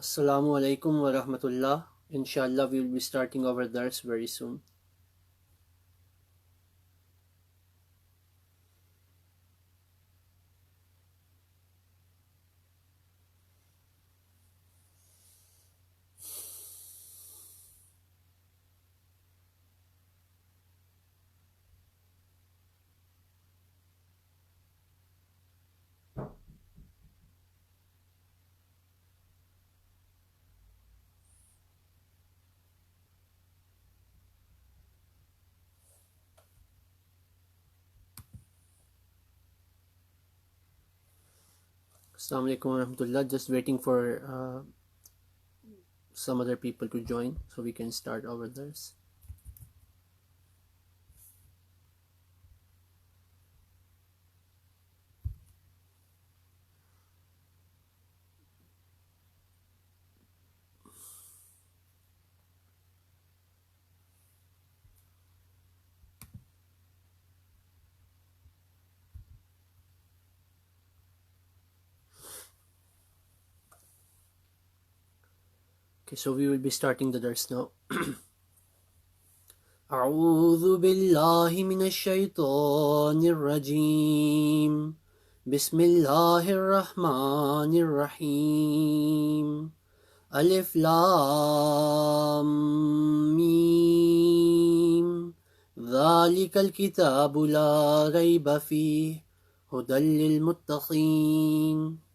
Assalamu alaikum wa rahmatullah. Inshallah, we will be starting our dars very soon. Assalamu alaikum wa rahmatullah. Just waiting for some other people to join so we can start our dars. Okay, so we will be starting the dars now. أعوذ بالله من الشيطان الرجيم بسم الله الرحمن الرحيم ألف لام ميم ذلك الكتاب لا ريب فيه هدى للمتقين.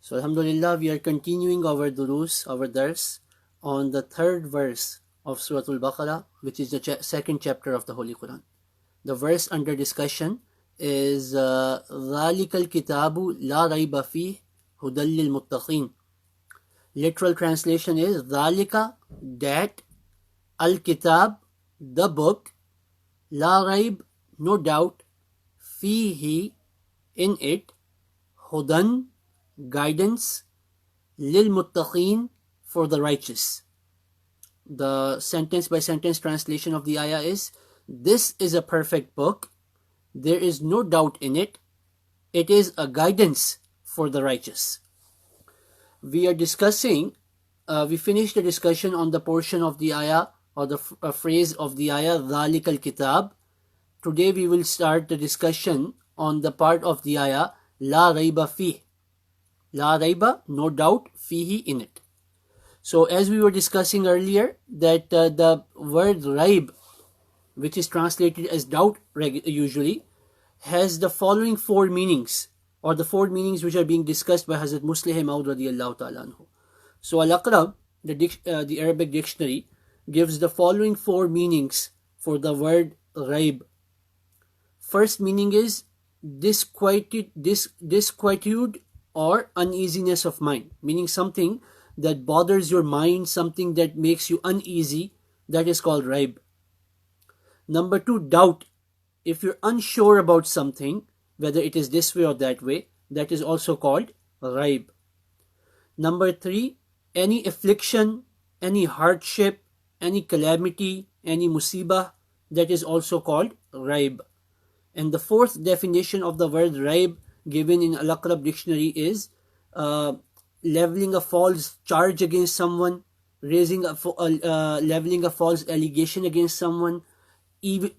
So Alhamdulillah, we are continuing our durus, our dars on the third verse of Surah Al-Baqarah, which is the second chapter of the Holy Quran. The verse under discussion is ذَلِكَ الْكِتَابُ لَا رَيْبَ فِيهِ هُدًى لِلْمُتَّقِينَ. Literal translation is ذَلِكَ, that, al-kitab, the book, la raib, no doubt, fihi, in it, hudan, guidance, lil muttaqeen, for the righteous. The sentence by sentence translation of the ayah is, this is a perfect book, there is no doubt in it, it is a guidance for the righteous. We are discussing, we finished the discussion on the portion of the ayah or the phrase of the ayah, ذَلِكَ الْكِتَاب. Today we will start the discussion on the part of the ayah, لَا رَيْبَ فِيهِ. La raiba, no doubt, fihi, in it. So as we were discussing earlier, that the word raib, which is translated as doubt usually, has the following four meanings, or the four meanings which are being discussed by Hazrat Muslih Maud radiyallahu ta'ala anhu. So Al-Aqrab, the Arabic dictionary, gives the following four meanings for the word raib. First meaning is disquietude or uneasiness of mind, meaning something that bothers your mind, something that makes you uneasy, that is called raib. Number two, doubt. If you're unsure about something, whether it is this way or that way, that is also called raib. Number three, any affliction, any hardship, any calamity, any musibah, that is also called raib. And the fourth definition of the word raib given in Al-Aqrab dictionary is leveling a false charge against someone, leveling a false allegation against someone,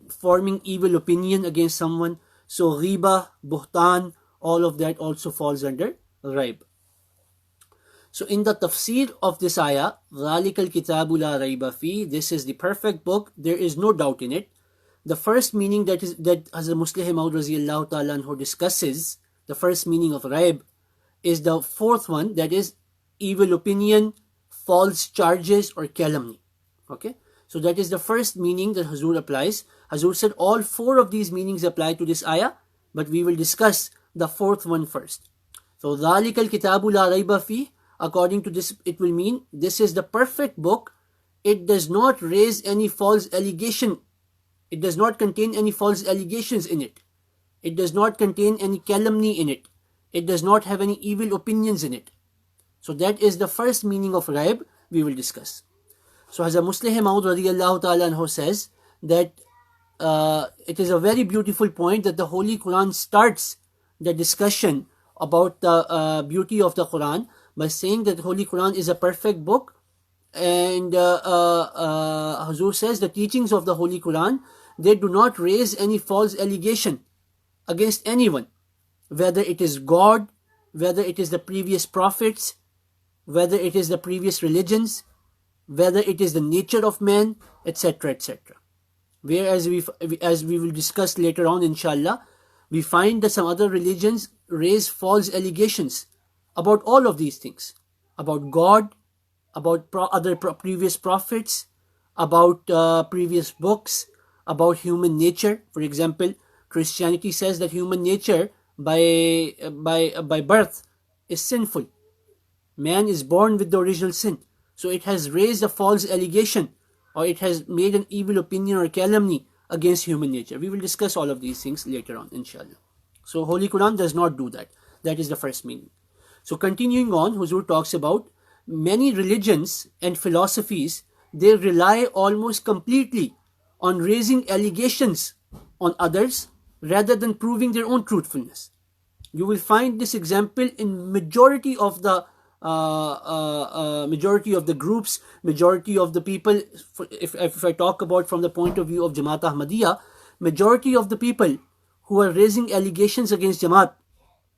forming evil opinion against someone. So ghiba, buhtan, all of that also falls under raib. So in the tafsir of this ayah, ذَلِكَ الْكِتَابُ لَا رَيْبَ فِيهِ, this is the perfect book, there is no doubt in it. The first meaning that Hazrat Muslih Maud radiyallahu ta'ala anhu discusses, the first meaning of raib, is the fourth one, that is evil opinion, false charges, or calumny. Okay, so that is the first meaning that Hazur applies. Hazur said all four of these meanings apply to this ayah, but we will discuss the fourth one first. So ذَلِكَ الْكِتَابُ لَا رَيْبَ فِيهِ, according to this, it will mean this is the perfect book. It does not raise any false allegation. It does not contain any false allegations in it. It does not contain any calumny in it. It does not have any evil opinions in it. So that is the first meaning of raib we will discuss. So Hazrat Muslih Maud radiyallahu ta'ala anhu says that it is a very beautiful point that the Holy Quran starts the discussion about the beauty of the Quran by saying that Holy Quran is a perfect book. And Hazur says the teachings of the Holy Quran, they do not raise any false allegation against anyone, whether it is God, whether it is the previous prophets, whether it is the previous religions, whether it is the nature of man, etc., etc. Whereas as we will discuss later on, inshallah, we find that some other religions raise false allegations about all of these things, about God, about previous prophets, about previous books, about human nature. For example, Christianity says that human nature by birth is sinful. Man is born with the original sin. So it has raised a false allegation, or it has made an evil opinion or calumny against human nature. We will discuss all of these things later on, inshallah. So Holy Quran does not do that. That is the first meaning. So continuing on, Huzur talks about many religions and philosophies, they rely almost completely on raising allegations on others rather than proving their own truthfulness. You will find this example in majority of the groups, majority of the people. If I talk about from the point of view of Jamaat Ahmadiyya, majority of the people who are raising allegations against Jamaat,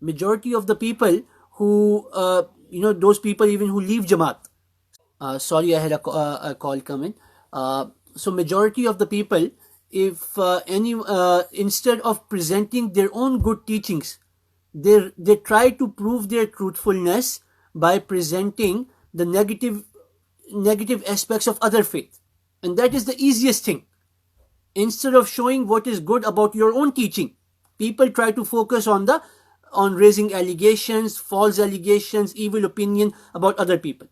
majority of the people who those people even who leave Jamaat. Sorry, I had a call come in. So majority of the people, if instead of presenting their own good teachings, they try to prove their truthfulness by presenting the negative aspects of other faith, and that is the easiest thing. Instead of showing what is good about your own teaching, people try to focus on raising allegations, false allegations, evil opinion about other people.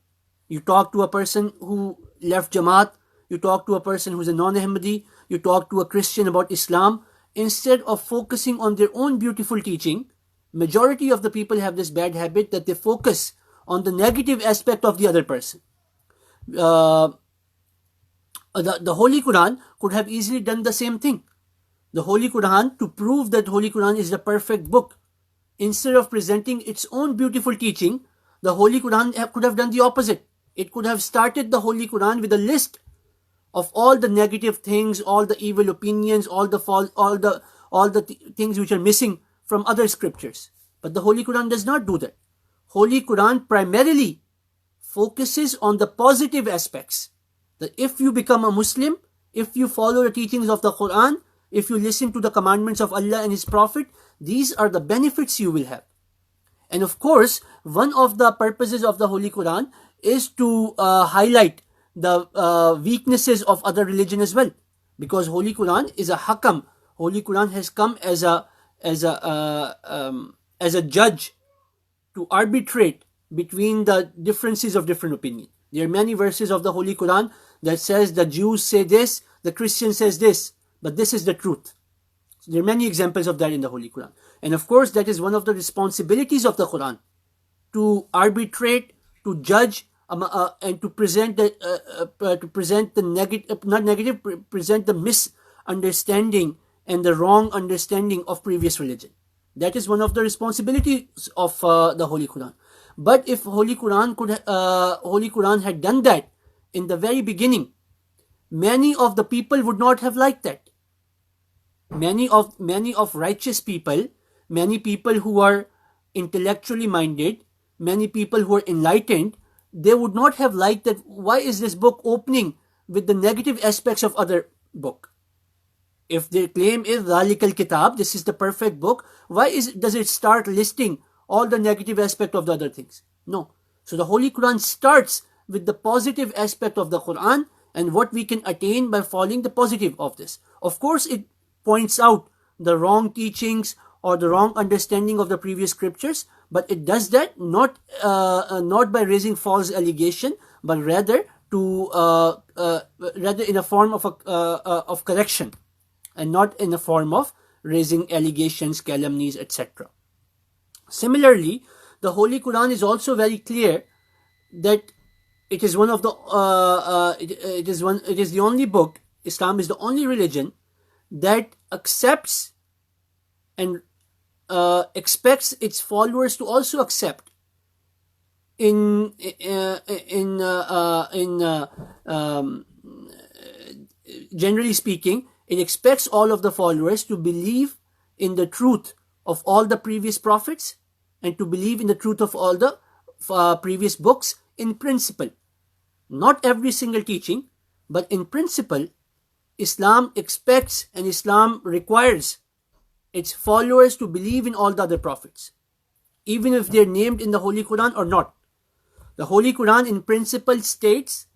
You talk to a person who left Jamaat, you talk to a person who's a non-Ahmadi, you talk to a Christian about Islam. Instead of focusing on their own beautiful teaching, majority of the people have this bad habit that they focus on the negative aspect of the other person. The Holy Quran could have easily done the same thing. The Holy Quran, to prove that Holy Quran is the perfect book, instead of presenting its own beautiful teaching, the Holy Quran could have done the opposite. It could have started the Holy Quran with a list of all the negative things, all the evil opinions, all the things which are missing from other scriptures. But the Holy Quran does not do that. Holy Quran primarily focuses on the positive aspects. That if you become a Muslim, if you follow the teachings of the Quran, if you listen to the commandments of Allah and His Prophet, these are the benefits you will have. And of course, one of the purposes of the Holy Quran is to highlight the weaknesses of other religion as well, because Holy Quran is a hakam. Holy Quran has come as a judge to arbitrate between the differences of different opinion. There are many verses of the Holy Quran that says the Jews say this, the Christian says this, but this is the truth. So there are many examples of that in the Holy Quran. And of course, that is one of the responsibilities of the Quran, to arbitrate, to judge, and to present the misunderstanding and the wrong understanding of previous religion. That is one of the responsibilities of the Holy Quran. But if Holy Quran had done that in the very beginning, many of the people would not have liked that. Many of righteous people, many people who are intellectually minded, many people who are enlightened, they would not have liked that. Why is this book opening with the negative aspects of other book? If their claim is ذَلِكَ الْكِتَابِ, this is the perfect book, why does it start listing all the negative aspect of the other things? No. So the Holy Quran starts with the positive aspect of the Quran and what we can attain by following the positive of this. Of course, it points out the wrong teachings or the wrong understanding of the previous scriptures, but it does that not by raising false allegation, but rather in a form of correction, and not in a form of raising allegations, calumnies, etc. Similarly, the Holy Quran is also very clear that it is one of the it is the only book. Islam is the only religion that accepts and expects its followers to also accept in in um, generally speaking, it expects all of the followers to believe in the truth of all the previous prophets and to believe in the truth of all the previous books in principle. Not every single teaching, but in principle, Islam expects and Islam requires its followers to believe in all the other prophets, even if they're named in the Holy Quran or not. The Holy Quran in principle states,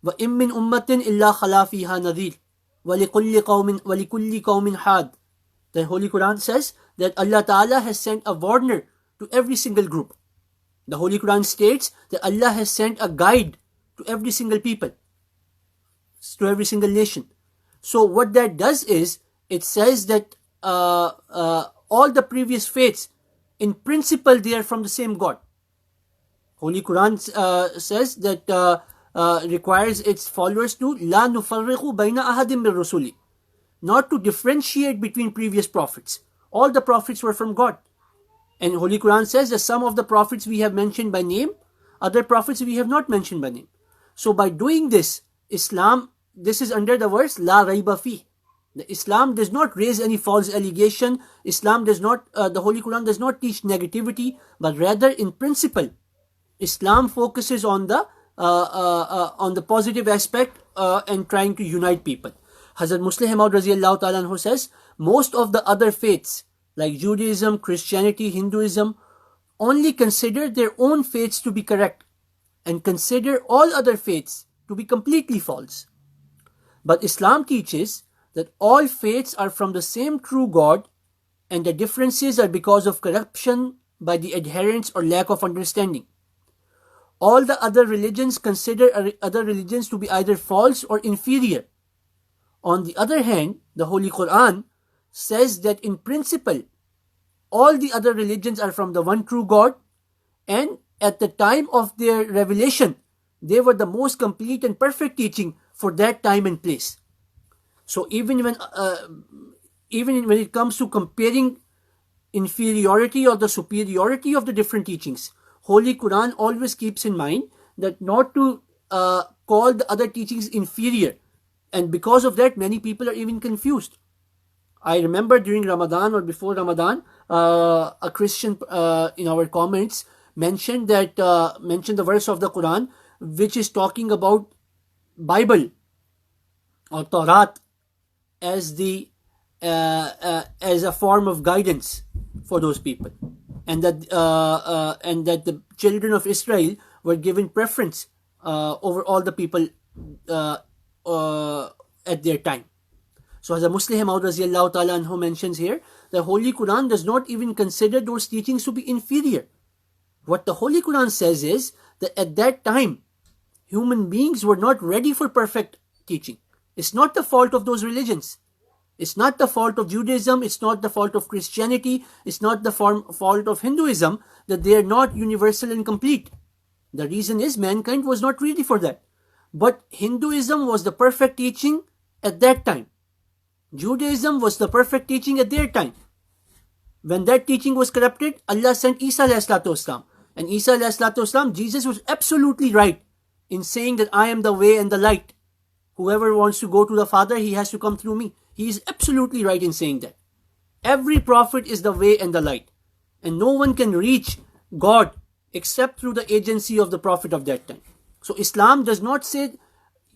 وَإِن مِّنْ أُمَّةٍ إِلَّا خَلَا فِيهَا نَذِيرٌ وَلِكُلِّ قَوْمٍ حَادٍ. The Holy Quran says that Allah Ta'ala has sent a warner to every single group. The Holy Quran states that Allah has sent a guide to every single people, to every single nation. So what that does is, it says that all the previous faiths, in principle, they are from the same God. Holy Quran says that requires its followers to la nufarriqu bayna ahadim min rusuli, not to differentiate between previous prophets. All the prophets were from God. And Holy Quran says that some of the prophets we have mentioned by name, other prophets we have not mentioned by name. So by doing this, Islam, this is under the verse La Raiba Fi. The Islam does not raise any false allegation. Islam does not, the Holy Quran does not teach negativity, but rather in principle, Islam focuses on the positive aspect and trying to unite people. Hazrat Muslim Maud Raziyallahu Ta'ala Anhu says, most of the other faiths like Judaism, Christianity, Hinduism only consider their own faiths to be correct and consider all other faiths to be completely false. But Islam teaches that all faiths are from the same true God and the differences are because of corruption by the adherents or lack of understanding. All the other religions consider other religions to be either false or inferior. On the other hand, the Holy Quran says that in principle, all the other religions are from the one true God, and at the time of their revelation, they were the most complete and perfect teaching for that time and place. So even when it comes to comparing inferiority or the superiority of the different teachings, Holy Quran always keeps in mind that not to call the other teachings inferior, and because of that, many people are even confused. I remember during Ramadan or before Ramadan, a Christian in our comments mentioned the verse of the Quran which is talking about Bible or Torah as a form of guidance for those people, and that the children of Israel were given preference over all the people at their time. So as a Muslim Maud Raziyallahu Ta'ala Anhu mentions here, the Holy Quran does not even consider those teachings to be inferior. What the Holy Quran says is that at that time, human beings were not ready for perfect teaching. It's not the fault of those religions. It's not the fault of Judaism. It's not the fault of Christianity. It's not the fault of Hinduism that they are not universal and complete. The reason is mankind was not ready for that. But Hinduism was the perfect teaching at that time. Judaism was the perfect teaching at their time. When that teaching was corrupted, Allah sent Isa alayhi salatu wasalam. And Isa alayhi salatu wasalam, Jesus was absolutely right in saying that I am the way and the light. Whoever wants to go to the Father, he has to come through me. He is absolutely right in saying that. Every prophet is the way and the light. And no one can reach God except through the agency of the prophet of that time. So Islam does not say,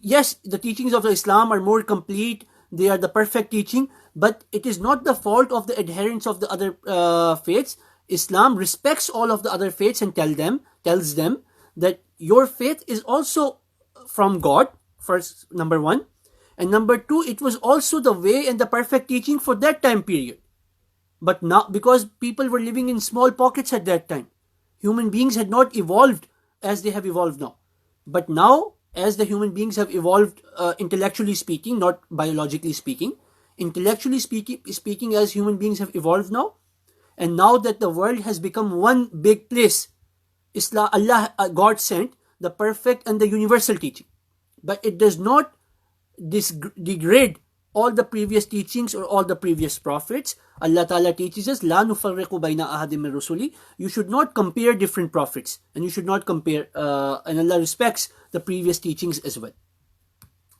yes, the teachings of the Islam are more complete, they are the perfect teaching, but it is not the fault of the adherents of the other faiths. Islam respects all of the other faiths and tells them that your faith is also from God, first, number one. And number two, it was also the way and the perfect teaching for that time period. But now, because people were living in small pockets at that time, human beings had not evolved as they have evolved now. But now, as the human beings have evolved intellectually speaking, not biologically speaking, intellectually speaking as human beings have evolved now, and now that the world has become one big place, God sent the perfect and the universal teaching. But it does not degrade all the previous teachings or all the previous prophets. Allah Ta'ala teaches us, La nufarriqu bayna ahadim min rusuli. You should not compare different prophets, and you should not compare, and Allah respects the previous teachings as well.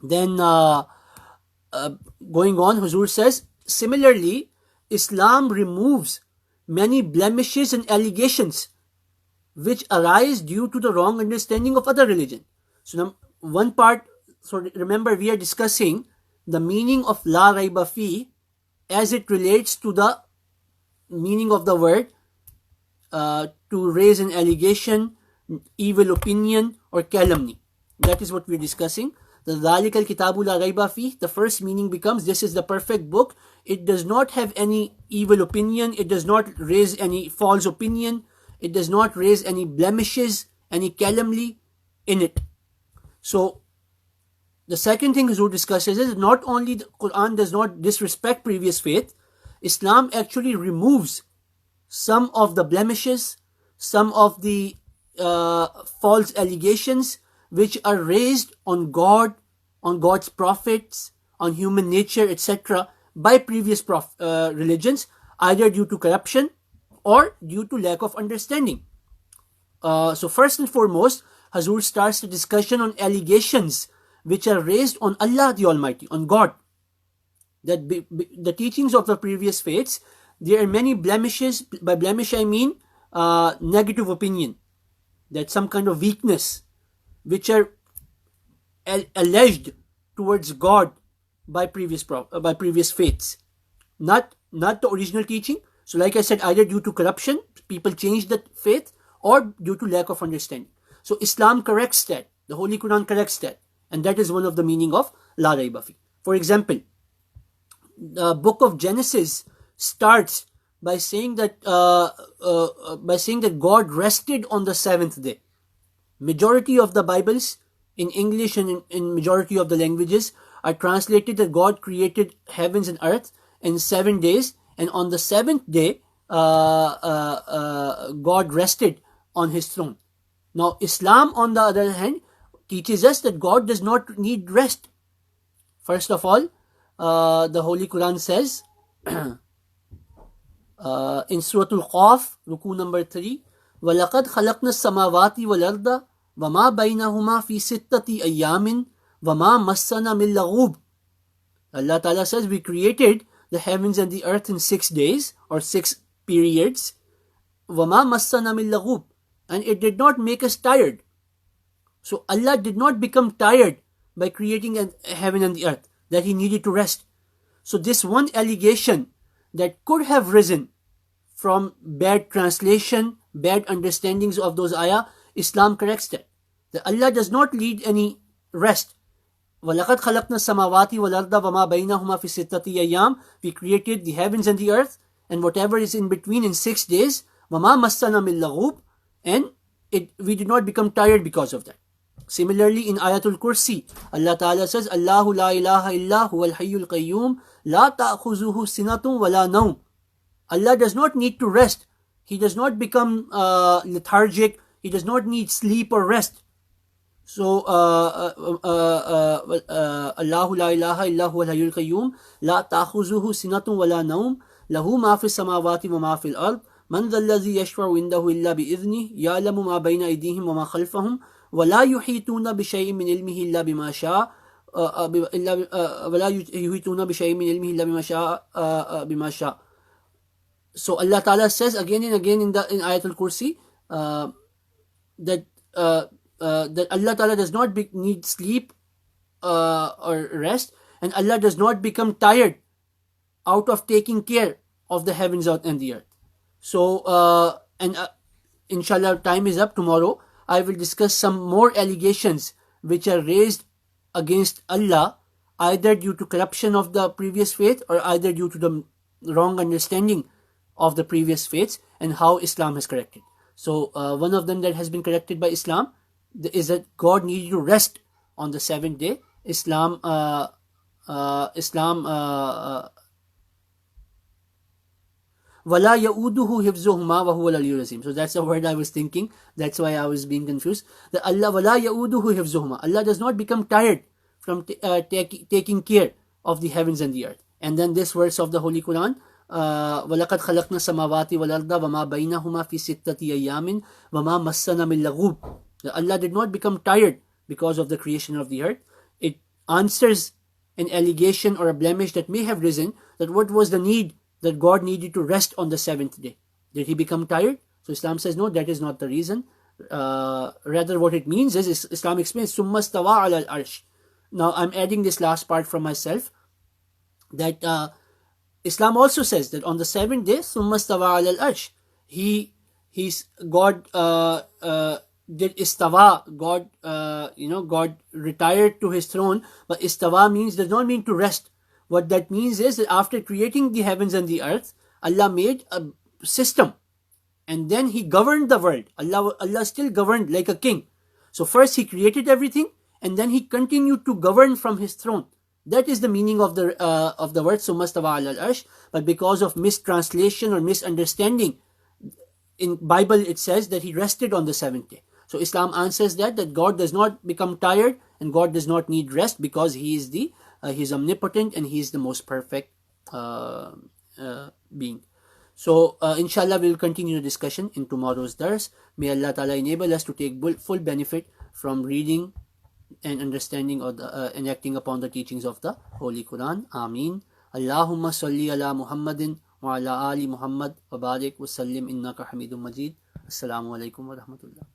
Then going on, Huzur says, similarly, Islam removes many blemishes and allegations which arise due to the wrong understanding of other religion. So one part, so remember we are discussing the meaning of La Raiba Fi as it relates to the meaning of the word, to raise an allegation, evil opinion, or calumny. That is what we are discussing. The Dhalikal Kitabu La Raiba Fi, the first meaning becomes, this is the perfect book. It does not have any evil opinion. It does not raise any false opinion. It does not raise any blemishes, any calumny in it. So, the second thing Huzur discusses is not only the Quran does not disrespect previous faith, Islam actually removes some of the blemishes, some of the false allegations which are raised on God, on God's prophets, on human nature, etc. by previous religions, either due to corruption or due to lack of understanding. So first and foremost, Huzur starts the discussion on allegations which are raised on Allah the Almighty, on God. That the teachings of the previous faiths, there are many blemishes. By blemish I mean negative opinion, that some kind of weakness, which are alleged towards God by previous faiths, not the original teaching. So like I said, either due to corruption, people change the faith, or due to lack of understanding. So Islam corrects that. The Holy Quran corrects that. And that is one of the meaning of La Raiba Fi. For example, the book of Genesis starts by saying that God rested on the seventh day. Majority of the Bibles in English and in majority of the languages are translated that God created heavens and earth in 7 days, and on the seventh day God rested on his throne. Now Islam, on the other hand, teaches us that God does not need rest. First of all, the Holy Quran says in Surah Al-Qaf, Ruku number 3, وَلَقَدْ خَلَقْنَا السَّمَاوَاتِ وَالْأَرْضَ وَمَا بَيْنَهُمَا فِي سِتَّةِ أَيَّامٍ وَمَا مَسَّنَا مِن لَغُوبٍ. Allah Ta'ala says, we created the heavens and the earth in 6 days or 6 periods. وَمَا مَسَّنَا مِن لَغُوبٍ. And it did not make us tired. So Allah did not become tired by creating heaven and the earth, that he needed to rest. So this one allegation that could have risen from bad translation, bad understandings of those ayah, Islam corrects that. That Allah does not need any rest. وَلَقَدْ خَلَقْنَا السَّمَاوَاتِ وَالْأَرْضَ وَمَا بَيْنَهُمَا فِي سِتَّةِ أَيَّامٍ. We created the heavens and the earth and whatever is in between in 6 days. وَمَا مَسَّنَا مِن لَغُوبٍ. And we did not become tired because of that. Similarly, in Ayatul Kursi, Allah Ta'ala says, Allahu la ilaha illa huwal hayyul qayyum, la ta'khuzuhu sinatun wa la nawm. Allah does not need to rest. He does not become lethargic. He does not need sleep or rest. So, Allahu la ilaha illa huwal hayyul qayyum, la ta'khuzuhu sinatun wa la nawm, lahu ma fi samawati wa ma fil ard, man dhal ladhi yashfa'u indahu illa bi idhnih, ya'lamu ma bayna aydihim wa ma khalfahum, ولا يحيطون بشيء من علمه إلا بما شاء ولا يحيطون بشيء من علمه إلا بما شاء. So Allah Ta'ala says again and again in Ayatul Kursi that Allah Ta'ala does not need sleep or rest, and Allah does not become tired out of taking care of the heavens and the earth. So inshallah, time is up. Tomorrow I will discuss some more allegations which are raised against Allah, either due to corruption of the previous faith or either due to the wrong understanding of the previous faiths, and how Islam has corrected. So one of them that has been corrected by Islam is that God needed to rest on the seventh day. Islam وَلَا يَؤُودُهُ حِفْظُهُمَا وَهُوَ الْعَلِيُّ الْعَظِيمُ. So that's the word I was thinking. That's why I was being confused. That Allah وَلَا يَؤُودُهُ حِفْظُهُمَا. Allah does not become tired from taking care of the heavens and the earth. And then this verse of the Holy Quran, وَلَقَدْ خَلَقْنَا السَّمَاوَاتِ وَالْأَرْضَ وَمَا بَيْنَهُمَا فِي سِتَّةِ أَيَّامٍ وَمَا مَسَّنَا مِن لَغُوبٍ. Allah did not become tired because of the creation of the earth. It answers an allegation or a blemish that may have risen, that what was the need that God needed to rest on the seventh day? Did he become tired? So Islam says no, that is not the reason. Rather what it means is, Islam explains, ثُمَّ اسْتَوَى عَلَى الْعَرْشِ. Now I'm adding this last part from myself, that Islam also says that on the seventh day, ثُمَّ اسْتَوَى عَلَى الْعَرْشِ. God did istawa. God retired to his throne. But istawa does not mean to rest. What that means is that after creating the heavens and the earth, Allah made a system, and then he governed the world. Allah still governed like a king. So first he created everything, and then he continued to govern from his throne. That is the meaning of the word summa stawa ala al-arsh. But because of mistranslation or misunderstanding, in Bible it says that he rested on the seventh day. So Islam answers that God does not become tired and God does not need rest, because he is omnipotent and he is the most perfect being. So inshallah we will continue the discussion in tomorrow's dars. May Allah Ta'ala enable us to take full benefit from reading and understanding of and acting upon the teachings of the Holy Quran. Ameen. Allahumma salli ala Muhammadin wa ala ali Muhammad wa barik wa sallim innaka hamidun majid. Assalamu alaikum wa rahmatullah.